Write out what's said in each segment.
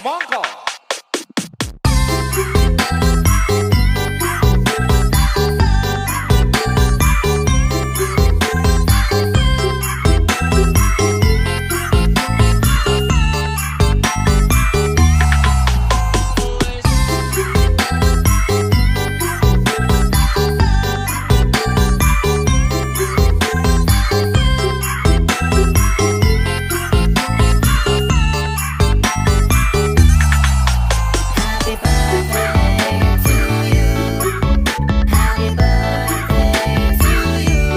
Semangka. Happy birthday to you. Happy birthday to you.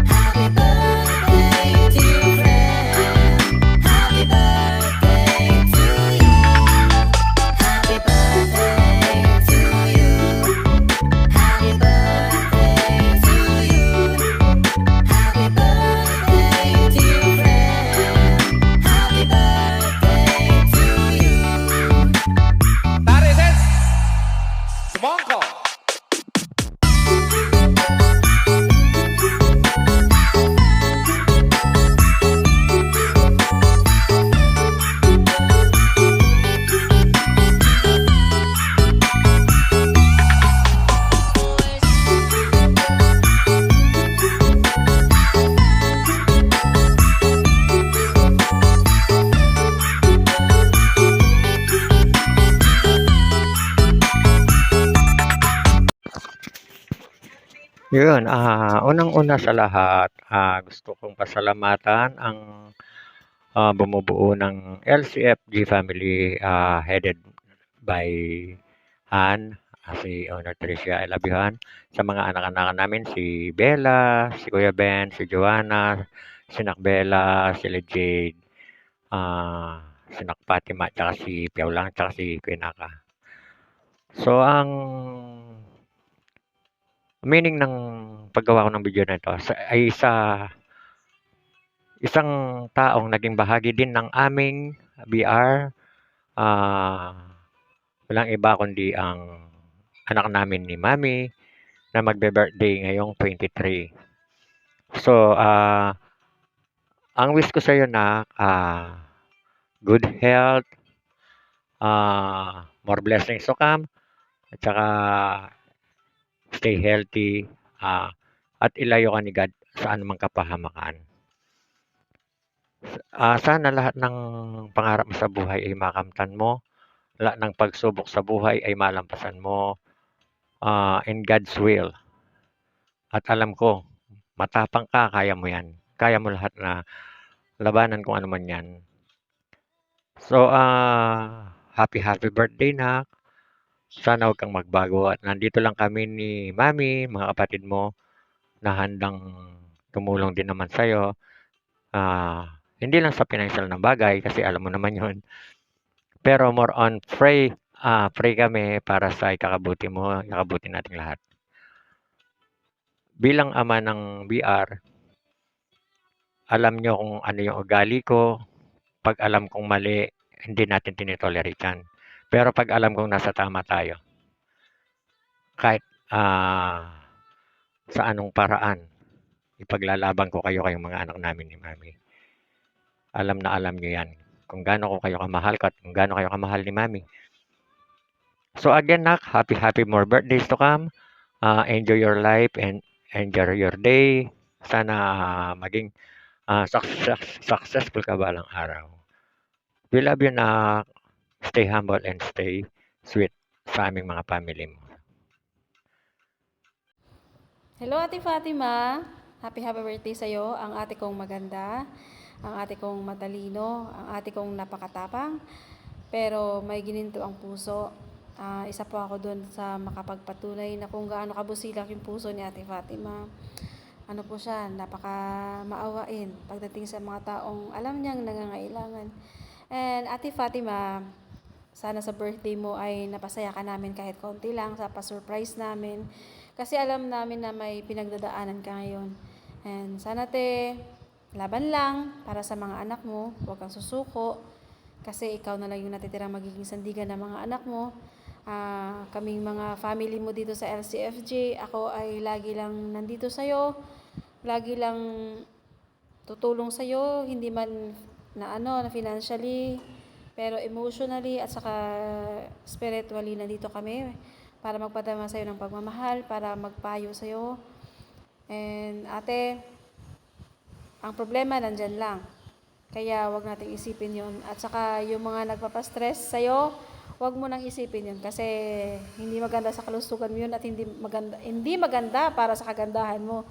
Happy birthday, dear friend. Happy birthday to you. Happy birthday to you. Happy birthday to you. Happy birthday, dear friend. Happy birthday to you. Tarises. Semangka. Yun, unang-una sa lahat, gusto kong pasalamatan ang bumubuo ng LCFG family, headed by Han, si Owner Tricia. I love you, Han. Sa mga anak-anak namin, si Bella, si Kuya Ben, si Joanna, si Nakbella, si Jade, si Nak Fatima, tsaka si Piao lang, tsaka si Kuya. So, ang meaning ng paggawa ko ng video na ito ay isang taong naging bahagi din ng aming BR. Walang iba kundi ang anak namin ni Mami na magbe-birthday ngayong 23. So, ang wish ko sa iyo na good health, more blessings to come, at saka stay healthy, at ilayo ka ni God sa anumang kapahamakan. Sana lahat ng pangarap mo sa buhay ay makamtan mo. Lahat ng pagsubok sa buhay ay malampasan mo in God's will. At alam ko, matapang ka, kaya mo yan. Kaya mo lahat na labanan kung ano man yan. So, happy birthday na. Sana huwag kang magbago. At nandito lang kami ni Mami, mga kapatid mo, na handang tumulong din naman sa'yo. Hindi lang sa financial na bagay, kasi alam mo naman yon. Pero more on pray kami para sa ikakabuti mo, ikakabuti nating lahat. Bilang ama ng BR, alam nyo kung ano yung ugali ko. Pag alam kong mali, hindi natin tinitolerate yan. Pero pag alam kong nasa tama tayo, kahit sa anong paraan, ipaglalaban ko kayong mga anak namin ni Mami. Alam na alam nyo yan. Kung gaano ko kayo kamahal at kung gaano kayo kamahal ni Mami. So again, Nak, happy more birthdays to come. Enjoy your life and enjoy your day. Sana maging successful ka balang araw. We love you, Nak. Stay humble and stay sweet sa aming mga family mo. Hello, Ate Fatima. Happy birthday sa'yo, ang ate kong maganda, ang ate kong matalino, ang ate kong napakatapang, pero may gininto ang puso. Isa po ako doon sa makapagpatunay na kung gaano kabusilak yung puso ni Ate Fatima. Ano po siya, napaka maawain pagdating sa mga taong alam niyang nangangailangan. And Ate Fatima, sana sa birthday mo ay napasaya ka namin kahit konti lang sa pa-surprise namin. Kasi alam namin na may pinagdadaanan ka ngayon. And sana laban lang para sa mga anak mo. Huwag kang susuko. Kasi ikaw na lang yung natitirang magiging sandigan ng mga anak mo. Kaming mga family mo dito sa LCFJ, ako ay lagi lang nandito sa'yo. Lagi lang tutulong sa'yo. Hindi man na financially, Pero emotionally at saka spiritually nandito kami para magpadama sa'yo ng pagmamahal, para magpayo sa'yo. And ate, ang problema nandyan lang. Kaya wag nating isipin yon. At saka yung mga nagpapastress sa'yo, wag mo nang isipin yon kasi hindi maganda sa kalusugan mo yun at hindi maganda para sa kagandahan mo.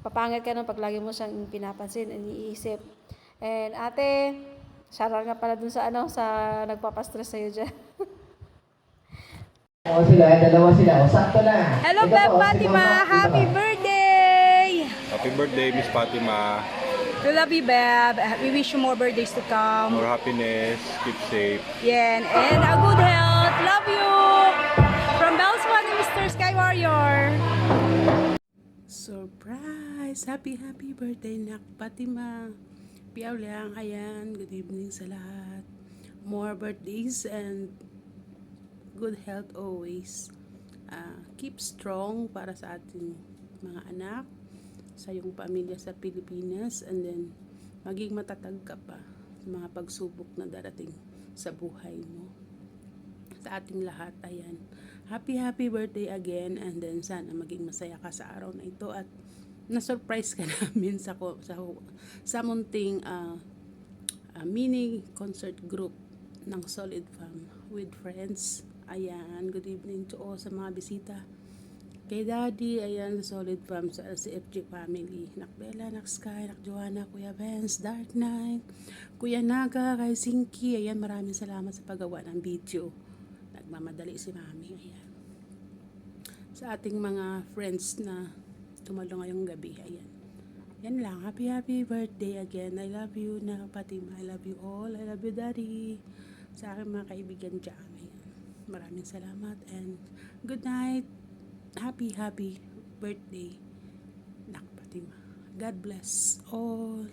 Papangit ka nun pag lagi mo siyang pinapansin, iniisip. And ate, shout-out nga pala dun sa sa nagpapastress sa'yo dyan. O sila, dalawa sila. O sakto na. Hello, Ito Beb po, si Fatima! Mama Happy birthday! Happy birthday, Miss Fatima. We love you, Beb. We wish you more birthdays to come. More happiness. Keep safe. Yeah, and a good health. Love you! From Bells One and Mr. Sky Warrior. Surprise! Happy birthday, Nak Fatima. Piyaw lang, ayan. Good evening sa lahat. More birthdays and good health always. Keep strong para sa ating mga anak, sa iyong pamilya sa Pilipinas, and then maging matatag ka pa sa mga pagsubok na darating sa buhay mo. Sa ating lahat, ayan. Happy birthday again, and then sana maging masaya ka sa araw na ito at na-surprise ka namin sa munting mini concert group ng Solid Fam with friends. Ayan, good evening to all sa mga bisita. Kay Daddy, ayan, sa Solid Fam, sa LCFG family. Nak Bella, Nak Sky, Nak Joanna, Kuya Benz, Dark Knight, Kuya Naga, kay Sinky. Ayan, maraming salamat sa paggawa ng video. Nagmamadali si Mami. Ayan. Sa ating mga friends na tumalo ngayong gabi. Ayan. Yan lang. Happy birthday again. I love you na Fatima. I love you all. I love you, Daddy. Sa aking mga kaibigan dyan. Ayan. Maraming salamat and good night. Happy birthday, Nak Fatima. God bless all.